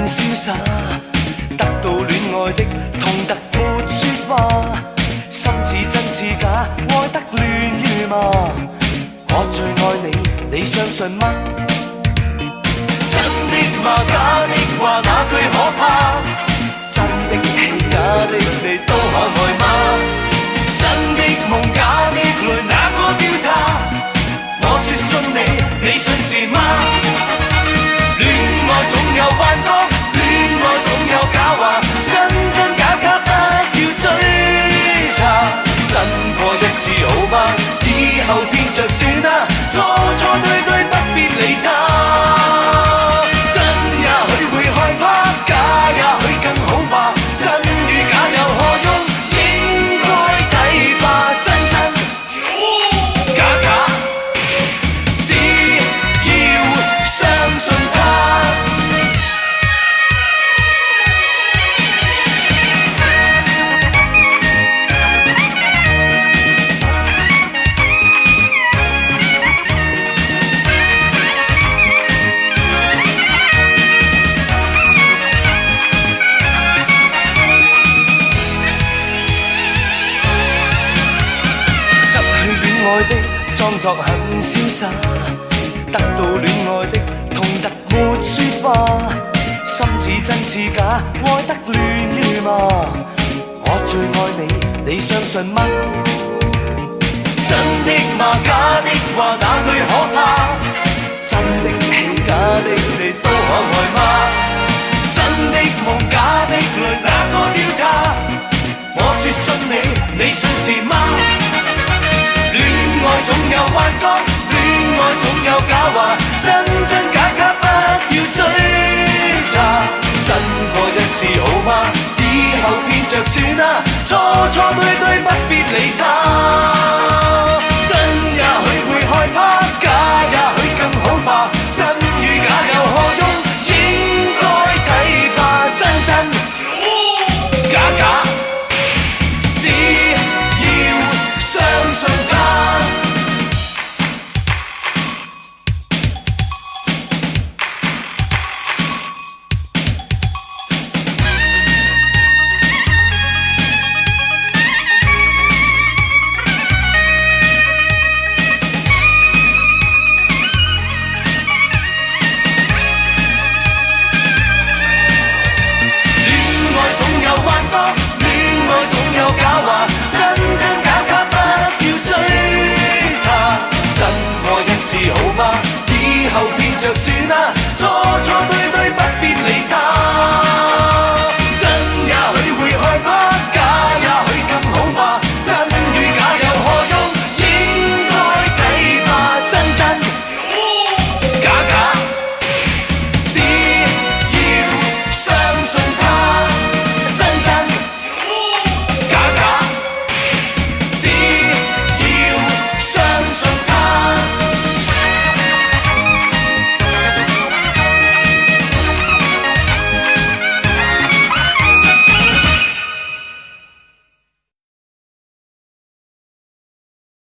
瀟灑，得到戀愛的痛得沒說話，心似真似假，愛得亂如麻。我最愛你，你相信嗎？真的嗎？假的話那句可怕？真的戲，假的你都可愛嗎？真的夢，假的淚，哪個調查？我說信你，你信是嗎？戀愛總有幻覺，戀愛總有假話，真真假假不要追查。真過一次好嗎？以後變着算啦，錯錯對對不必理他。真也許會害怕，假也許更好吧。真與假有何用？應該睇吧。真真假假，只要相信他。裝作很瀟灑，得到戀愛的痛得沒說話，心似真似假，愛得亂如麻。我最愛你，你相信嗎？真的嗎？假的話那句可怕？真的戲，假的你都可愛嗎？真的夢，假的淚，哪個調查？我說信你，你信是嗎？戀愛總有幻覺，戀愛總有假話，真真假假不要追查。真過一次好嗎？以後變着算啦，錯錯對對不必理他。